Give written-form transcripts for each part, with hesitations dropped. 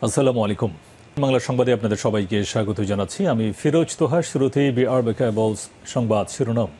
আসসালামু আলাইকুম। বাংলা সংবাদে আপনাদের সবাইকে স্বাগত জানাচ্ছি। আমি ফিরোজ তোহা। শুরুতেই বিআরবি কেবলস সংবাদ শিরোনাম।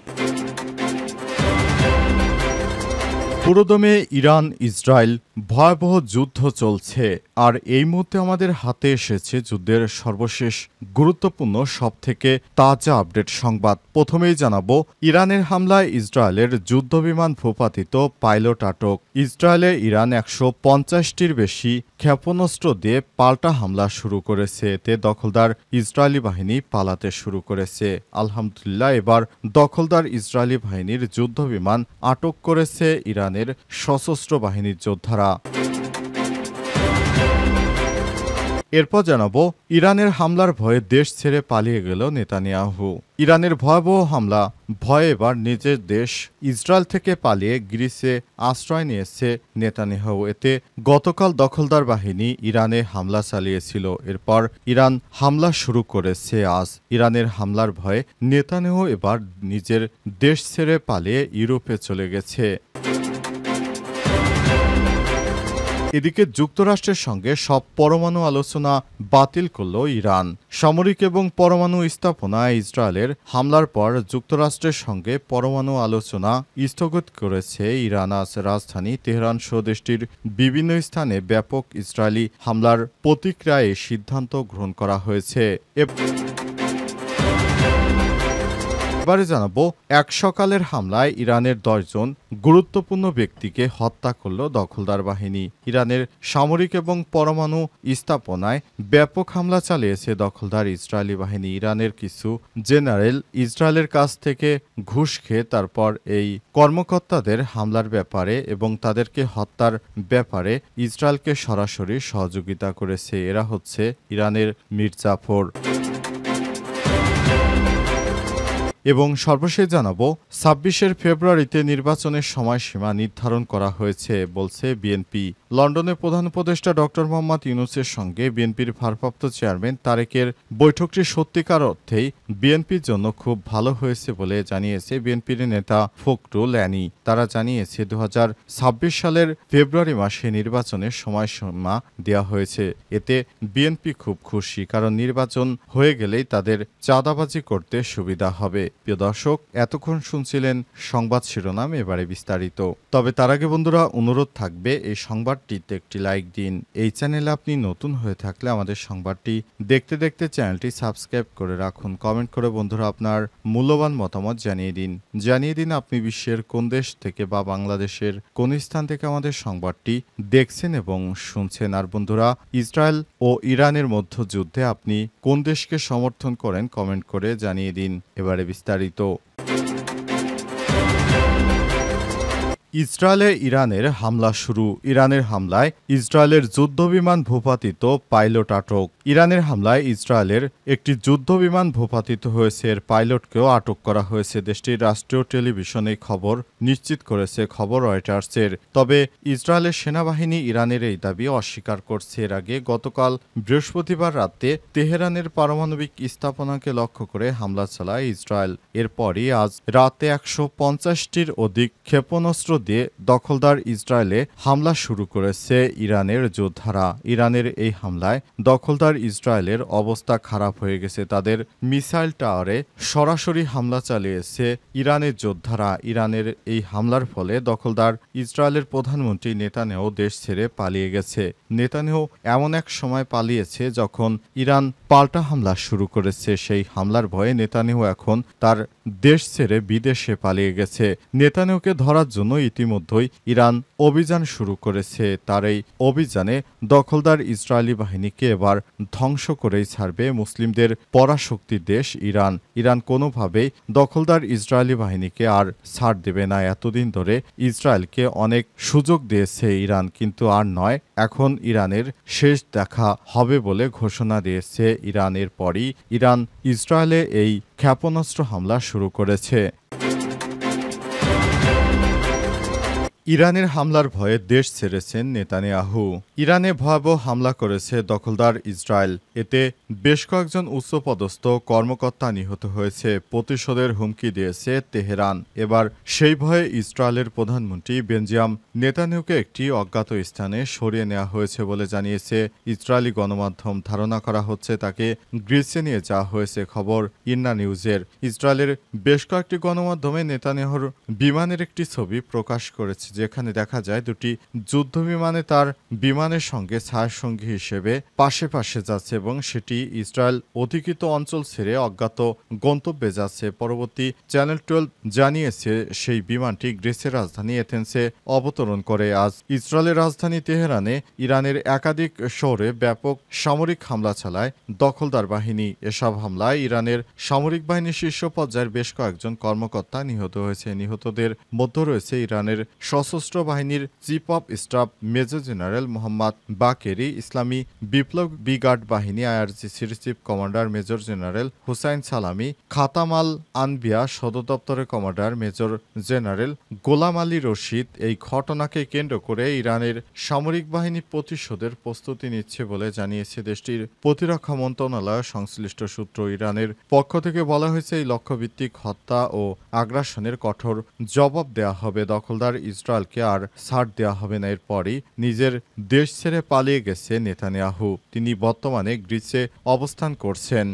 পুরোদমে ইরান ইসরায়েল ভয়াবহ যুদ্ধ চলছে, আর এই মুহূর্তে আমাদের হাতে এসেছে যুদ্ধের সর্বশেষ গুরুত্বপূর্ণ সবথেকে তাজা আপডেট সংবাদ। প্রথমেই জানাবো, ইরানের হামলায় ইসরায়েলের যুদ্ধবিমান ভূপাতিত, পাইলট আটক। ইসরায়েলে ইরান 150টির বেশি ক্ষেপণাস্ত্র দিয়ে পাল্টা হামলা শুরু করেছে। এতে দখলদার ইসরায়েলি বাহিনী পালাতে শুরু করেছে। আলহামদুলিল্লাহ, এবার দখলদার ইসরায়েলি বাহিনীর যুদ্ধবিমান আটক করেছে ইরানের সশস্ত্র বাহিনীর যোদ্ধারা। এরপর জানাবো, ইরানের হামলার ভয়ে দেশ ছেড়ে পালিয়ে গেল নেতানিয়াহু। ইরানের ভয়াবহ হামলা ভয়ে এবার নিজের দেশ ইসরায়েল থেকে পালিয়ে গ্রিসে আশ্রয় নিয়েছে নেতানিয়াহু। এতে গতকাল দখলদার বাহিনী ইরানে হামলা চালিয়েছিল। এরপর ইরান হামলা শুরু করেছে আজ। ইরানের হামলার ভয়ে নেতানিয়াহু এবার নিজের দেশ ছেড়ে পালিয়ে ইউরোপে চলে গেছে। এদিকে যুক্তরাষ্ট্রের সঙ্গে সব পরমাণু আলোচনা বাতিল করল ইরান। সামরিক এবং পরমাণু স্থাপনায় ইসরায়েলের হামলার পর যুক্তরাষ্ট্রের সঙ্গে পরমাণু আলোচনা স্থগিত করেছে ইরান। আজ রাজধানী তেহরান সহ দেশটির বিভিন্ন স্থানে ব্যাপক ইসরায়েলি হামলার প্রতিক্রিয়ায় সিদ্ধান্ত গ্রহণ করা হয়েছে। এবারে জানাবো, এক সকালের হামলায় ইরানের 10 জন গুরুত্বপূর্ণ ব্যক্তিকে হত্যা করল দখলদার বাহিনী। ইরানের সামরিক এবং পরমাণু স্থাপনায় ব্যাপক হামলা চালিয়েছে দখলদার ইসরায়েলি বাহিনী। ইরানের কিছু জেনারেল ইসরায়েলের কাছ থেকে ঘুষ খেয়ে তারপর এই কর্মকর্তাদের হামলার ব্যাপারে এবং তাদেরকে হত্যার ব্যাপারে ইসরায়েলকে সরাসরি সহযোগিতা করেছে। এরা হচ্ছে ইরানের মীর জাফর। এবং সর্বশেষ জানাবো, 26 ফেব্রুয়ারিতে নির্বাচনের সময়সীমা নির্ধারণ করা হয়েছে বলছে বিএনপি। লন্ডনে প্রধান উপদেষ্টা ডক্টর মোহাম্মদ ইউনূসের সঙ্গে বিএনপির ভারপ্রাপ্ত চেয়ারম্যান তারেকের বৈঠকটি সত্যিকার অর্থেই বিএনপির জন্য খুব ভালো হয়েছে বলে জানিয়েছে বিএনপির নেতা ফখরুল আনী। তারা জানিয়েছে 2026 সালের ফেব্রুয়ারি মাসে নির্বাচনের সময়সীমা দেওয়া হয়েছে। এতে বিএনপি খুব খুশি, কারণ নির্বাচন হয়ে গেলেই তাদের চাঁদাবাজি করতে সুবিধা হবে। প্রিয় দর্শক, এতক্ষণ শুনছিলেন সংবাদ শিরোনাম, এবারে বিস্তারিত। তবে তার আগে বন্ধুরা, অনুরোধ থাকবে এই সংবাদটিতে একটি লাইক দিন। এই চ্যানেলে আপনি নতুন হয়ে থাকলে আমাদের সংবাদটি দেখতে দেখতে চ্যানেলটি সাবস্ক্রাইব করে রাখুন। কমেন্ট করে বন্ধুরা আপনার মূল্যবান মতামত জানিয়ে দিন আপনি বিশ্বের কোন দেশ থেকে বা বাংলাদেশের কোন স্থান থেকে আমাদের সংবাদটি দেখছেন এবং শুনছেন। আর বন্ধুরা, ইসরায়েল ও ইরানের মধ্যে যুদ্ধে আপনি কোন দেশকে সমর্থন করেন কমেন্ট করে জানিয়ে দিন। এবারে বিস্তারিত। ইসরায়েলে ইরানের হামলা শুরু। ইরানের হামলায় ইসরায়েলের যুদ্ধবিমান ভূপাতিত, পাইলট আটক। ইরানের হামলায় ইসরায়েলের একটি যুদ্ধবিমান ভূপাতিত হয়েছে, এর পাইলটকেও আটক করা হয়েছে। দেশটির রাষ্ট্রীয় টেলিভিশনে খবর নিশ্চিত করেছে খবর রয়টার্সের। তবে ইসরায়েলের সেনাবাহিনী ইরানের এই দাবি অস্বীকার করছে। এর আগে গতকাল বৃহস্পতিবার রাতে তেহরানের পারমাণবিক স্থাপনাকে লক্ষ্য করে হামলা চালায় ইসরায়েল। এরপরই আজ রাতে 150টির অধিক ক্ষেপণাস্ত্র দিয়ে দখলদার ইসরায়েলে হামলা শুরু করেছে ইরানের যোদ্ধারা। ইরানের এই হামলায় দখলদার ইসরায়েলের অবস্থা খারাপ হয়ে গেছে। তাদের মিসাইল টাওয়ারে সরাসরি হামলা চালিয়েছে ইরানের যোদ্ধারা। ইরানের এই হামলার ফলে দখলদার ইসরায়েলের প্রধানমন্ত্রী নেতানিয়াহু দেশ ছেড়ে পালিয়ে গেছে। নেতানিয়াহু এমন এক সময় পালিয়েছে যখন ইরান পাল্টা হামলা শুরু করেছে। সেই হামলার ভয়ে নেতানিয়াহু এখন তার দেশ ছেড়ে বিদেশে পালিয়ে গেছে। নেতানিয়াহুকে ধরার জন্য ইতিমধ্যেই ইরান অভিযান শুরু করেছে। তার এই অভিযানে দখলদার ইসরায়েলি বাহিনীকে এবার ধ্বংস করেই ছাড়বে মুসলিমদের পরাশক্তি দেশ ইরান। ইরান কোনোভাবেই দখলদার ইসরায়েলি বাহিনীকে আর ছাড় দেবে না। এতদিন ধরে ইসরায়েলকে অনেক সুযোগ দিয়েছে ইরান, কিন্তু আর নয়, এখন ইরানের শেষ দেখা হবে বলে ঘোষণা দিয়েছে ইরান। এরপরই ইরান ইসরায়েলে এই ক্ষেপণাস্ত্র হামলা শুরু করেছে। ইরানের হামলার ভয়ে দেশ ছেড়েছেন নেতানিয়াহু। ইরানে ভয়াবহ হামলা করেছে দখলদার ইসরায়েল। এতে বেশ কয়েকজন উচ্চপদস্থ কর্মকর্তা নিহত হয়েছে। প্রতিশোধের হুমকি দিয়েছে তেহরান। এবার সেই ভয়ে ইসরায়েলের প্রধানমন্ত্রী বেঞ্জামিন নেতানিয়াহুকে একটি অজ্ঞাত স্থানে সরিয়ে নেওয়া হয়েছে বলে জানিয়েছে ইসরায়েলি গণমাধ্যম। ধারণা করা হচ্ছে তাকে গ্রিসে নিয়ে যাওয়া হয়েছে। খবর ইন্না নিউজের। ইসরায়েলের বেশ কয়েকটি গণমাধ্যমে নেতানিয়াহুর বিমানের একটি ছবি প্রকাশ করেছে, যেখানে দেখা যায় দুটি যুদ্ধ বিমানে তার বিমানের সঙ্গে ছায়াসঙ্গী হিসেবে পাশে পাশে যাচ্ছে এবং সেটি ইসরায়েল অধিকৃত অঞ্চল ছেড়ে অজ্ঞাত গন্তব্যে যাচ্ছে। পরবর্তী চ্যানেল 12 জানিয়েছে সেই বিমানটি গ্রিসের রাজধানী এথেন্সে অবতরণ করে। আজ ইসরায়েলের রাজধানী তেহরানে ইরানের একাধিক শহরে ব্যাপক সামরিক হামলা চালায় দখলদার বাহিনী। এসব হামলায় ইরানের সামরিক বাহিনীর শীর্ষ পর্যায়ের বেশ কয়েকজন কর্মকর্তা নিহত হয়েছে। নিহতদের মধ্যে রয়েছে ইরানের সশস্ত্র বাহিনীর chief of staff major general Mohammad Bagheri, ইসলামী বিপ্লবী গার্ড বাহিনী IRGCর chief commander major general Hossein Salami, Khatam al Anbiya সদর দপ্তরের commander major general Gholam Ali Rashid. এই ঘটনাকে কেন্দ্র করে ইরানের সামরিক বাহিনী প্রতিশোধের প্রস্তুতি নিচ্ছে বলে জানিয়েছে দেশটির প্রতিরক্ষা মন্ত্রণালয় সংশ্লিষ্ট সূত্র। ইরানের পক্ষ থেকে বলা হয়েছে এই লক্ষ্যভিত্তিক হত্যা ও আগ্রাসনের কঠোর জবাব দেওয়া হবে। দখলদার ইসরায়েলকে আর ছাড় দেওয়া হবে না। এরপরই নিজের দেশ ছেড়ে পালিয়ে গেছে নেতানিয়াহু। তিনি বর্তমানে গ্রিসে অবস্থান করছেন।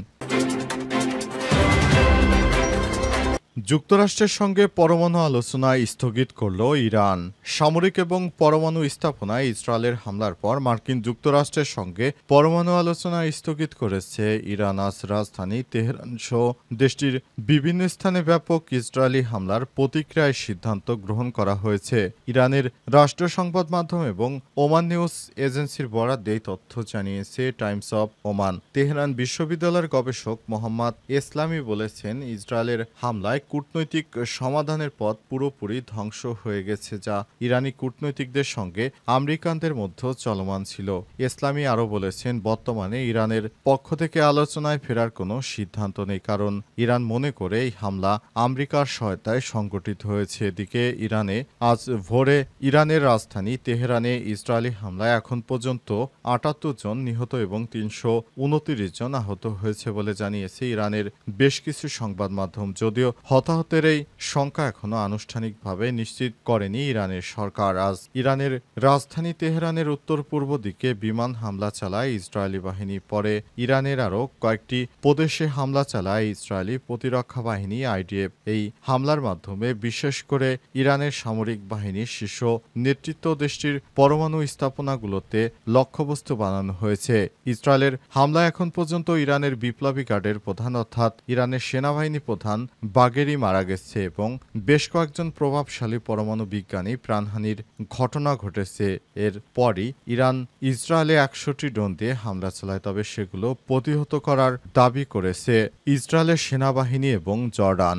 যুক্তরাষ্ট্রের সঙ্গে পরমাণু আলোচনা স্থগিত করল ইরান। সামরিক এবং পরমাণু স্থাপনায় ইসরায়েলের হামলার পর মার্কিন যুক্তরাষ্ট্রের সঙ্গে পরমাণু আলোচনা স্থগিত করেছে ইরান। আজ রাজধানী তেহরান সহ দেশটির বিভিন্ন স্থানে ব্যাপক ইসরায়েলি হামলার প্রতিক্রিয়ায় সিদ্ধান্ত গ্রহণ করা হয়েছে। ইরানের রাষ্ট্রীয় সংবাদ মাধ্যম এবং ওমান নিউজ এজেন্সির বরাত এই তথ্য জানিয়েছে টাইমস অব ওমান। তেহরান বিশ্ববিদ্যালয়ের গবেষক মোহাম্মদ ইসলামি বলেছেন, ইসরায়েলের হামলায় কূটনৈতিক সমাধানের পথ পুরোপুরি ধ্বংস হয়ে গেছে, যা ইরানি কূটনৈতিকদের সঙ্গে আমেরিকানদের মধ্যে চলমান ছিল। ইসলামি আরও বলেছেন, বর্তমানে ইরানের পক্ষ থেকে আলোচনায় ফেরার কোনো সিদ্ধান্ত নেই, কারণ ইরান মনে করে এই হামলা আমেরিকার সহায়তায় সংগঠিত হয়েছে। এদিকে ইরানে আজ ভোরে ইরানের রাজধানী তেহরানে ইসরায়েলি হামলায় এখন পর্যন্ত ৭৮ জন নিহত এবং ৩২৯ জন আহত হয়েছে বলে জানিয়েছে ইরানের বেশ কিছু সংবাদ মাধ্যম। যদিও হতাহতের এই সংখ্যা এখনো আনুষ্ঠানিকভাবে নিশ্চিত করেনি ইরানের সরকার। আজ ইরানের রাজধানী তেহরানের উত্তর পূর্ব দিকে বিমান হামলা চালায় ইসরায়েলি বাহিনী। পরে ইরানের আরও কয়েকটি প্রদেশে হামলা চালায় ইসরায়েলি প্রতিরক্ষা বাহিনী IDF। এই হামলার মাধ্যমে বিশেষ করে ইরানের সামরিক বাহিনীর শীর্ষ নেতৃত্ব দেশটির পরমাণু স্থাপনাগুলোতে লক্ষ্যবস্তু বানানো হয়েছে। ইসরায়েলের হামলায় এখন পর্যন্ত ইরানের বিপ্লবী গার্ডের প্রধান অর্থাৎ ইরানের সেনাবাহিনী প্রধান বাগেরি মারা গেছে এবং বেশ কয়েকজন প্রভাবশালী পরমাণু বিজ্ঞানী প্রাণহানির ঘটনা ঘটেছে। এর পরই ইরান ইসরায়েলে ১০০টি ড্রোন দিয়ে হামলা চালায়, তবে সেগুলো প্রতিহত করার দাবি করেছে ইসরায়েলের সেনাবাহিনী এবং জর্ডান।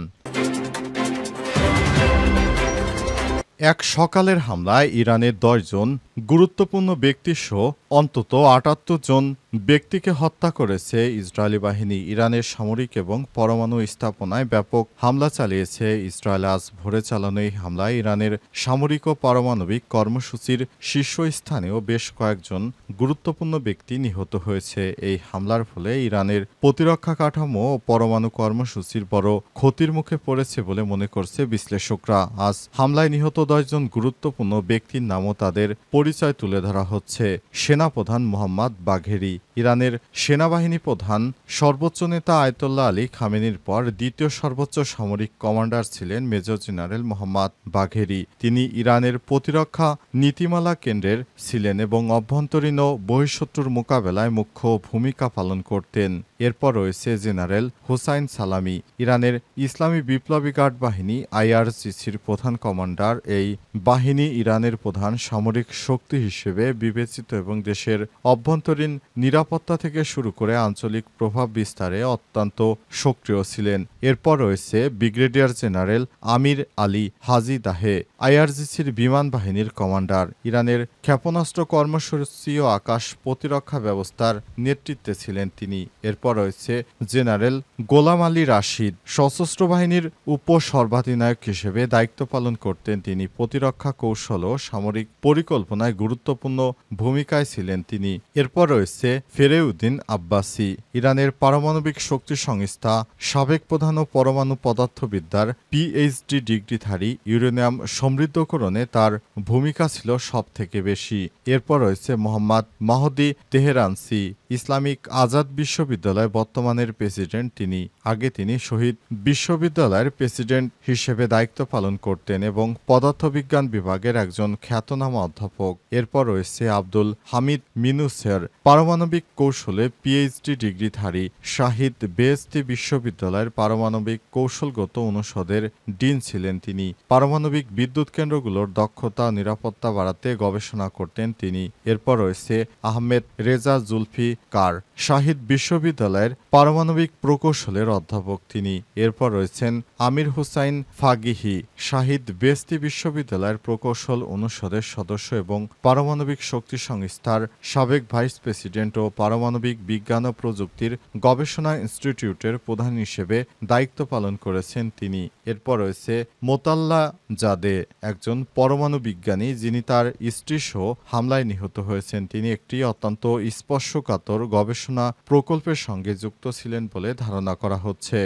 এক সকালের হামলায় ইরানের ১০ জন গুরুত্বপূর্ণ ব্যক্তিসহ অন্তত ৭৮ জন ব্যক্তিকে হত্যা করেছে ইসরায়েলি বাহিনী। ইরানের সামরিক এবং পরমাণু স্থাপনায় ব্যাপক হামলা চালিয়েছে ইসরায়েল। আজ ভোরে চালানো এই হামলায় ইরানের সামরিক ও পারমাণবিক কর্মসূচির শীর্ষস্থানেও বেশ কয়েকজন গুরুত্বপূর্ণ ব্যক্তি নিহত হয়েছে। এই হামলার ফলে ইরানের প্রতিরক্ষা কাঠামো ও পরমাণু কর্মসূচির বড় ক্ষতির মুখে পড়েছে বলে মনে করছে বিশ্লেষকরা। আজ হামলায় নিহত ১০ জন গুরুত্বপূর্ণ ব্যক্তির নামও তাদের পরিচয় তুলে ধরা হচ্ছে। সেনাপ্রধান মোহাম্মদ বাঘেরি, ইরানের সেনাবাহিনী প্রধান সর্বোচ্চ নেতা আয়তোল্লাহ আলী খামেনির পর দ্বিতীয় সর্বোচ্চ সামরিক কমান্ডার ছিলেন মেজর জেনারেল মোহাম্মদ বাঘেরি। তিনি ইরানের প্রতিরক্ষা নীতিমালা কেন্দ্রের ছিলেন এবং অভ্যন্তরীণ ও বহিঃশত্রুর মোকাবেলায় মুখ্য ভূমিকা পালন করতেন। এরপর রয়েছে জেনারেল হুসাইন সালামি, ইরানের ইসলামী বিপ্লবী গার্ড বাহিনী IRGCর প্রধান কমান্ডার। এই বাহিনী ইরানের প্রধান সামরিক শক্তি শক্তি হিসেবে বিবেচিত এবং দেশের অভ্যন্তরীণ নিরাপত্তা থেকে শুরু করে আঞ্চলিক প্রভাব বিস্তারে অত্যন্ত সক্রিয় ছিলেন। এরপর রয়েছে ব্রিগেডিয়ার জেনারেল আমির আলী হাজি দাহে, আইআরজিসির বিমান বাহিনীর কমান্ডার। ইরানের ক্ষেপণাস্ত্র কর্মসূচি ও আকাশ প্রতিরক্ষা ব্যবস্থার নেতৃত্বে ছিলেন তিনি। এরপর রয়েছে জেনারেল গোলাম আলী রাশিদ, সশস্ত্র বাহিনীর উপসর্বাধিনায়ক হিসেবে দায়িত্ব পালন করতেন তিনি। প্রতিরক্ষা কৌশল ও সামরিক পরিকল্পনায় গুরুত্বপূর্ণ ভূমিকায় ছিলেন তিনি। এরপর রয়েছে ফেরেউদ্দিন আব্বাসি, ইরানের পারমাণবিক শক্তি সংস্থা সাবেক প্রধান ও পরমাণু পদার্থবিদ্যার পিএইচডি ডিগ্রিধারী। ইউরেনিয়াম সমৃদ্ধকরণে তার ভূমিকা ছিল সবথেকে বেশি। এরপর রয়েছে মোহাম্মদ মাহদি তেহরানসি, ইসলামিক আজাদ বিশ্ববিদ্যালয় বর্তমানের প্রেসিডেন্ট তিনি। আগে তিনি শহীদ বিশ্ববিদ্যালয়ের প্রেসিডেন্ট হিসেবে দায়িত্ব পালন করতেন এবং পদার্থবিজ্ঞান বিভাগের একজন খ্যাতনামা অধ্যাপক। এরপর রয়েছে আব্দুল হামিদ মিনুসের, পারমাণবিক কৌশলে পিএইচডি ডিগ্রিধারী। শাহিদ বেহেশতি বিশ্ববিদ্যালয়ের পারমাণবিক কৌশলগত অনুষদের ডিন ছিলেন তিনি। পারমাণবিক বিদ্যুৎ কেন্দ্রগুলোর দক্ষতা ও নিরাপত্তা বাড়াতে গবেষণা করতেন তিনি। এরপর রয়েছে আহমেদ রেজা জুলফি কার, শাহিদ বিশ্ববিদ্যালয়ের পারমাণবিক প্রকৌশলের অধ্যাপক তিনি। এরপর রয়েছেন আমির হুসাইন ফাগিহি, শাহিদ বেহেশতি বিশ্ববিদ্যালয়ের প্রকৌশল অনুষদের সদস্য এবং পারমাণবিক শক্তি সংস্থার সাবেক ভাইস প্রেসিডেন্ট ও পারমাণবিক বিজ্ঞান ও প্রযুক্তির গবেষণা ইনস্টিটিউটের প্রধান হিসেবে দায়িত্ব পালন করেছেন তিনি। এরপর রয়েছে মোতাল্লা জাদে, একজন পরমাণু বিজ্ঞানী যিনি তার স্ত্রীসহ হামলায় নিহত হয়েছেন। তিনি একটি অত্যন্ত স্পর্শকাতর গবেষণা প্রকল্পের সঙ্গে যুক্ত ছিলেন বলে ধারণা করা হচ্ছে।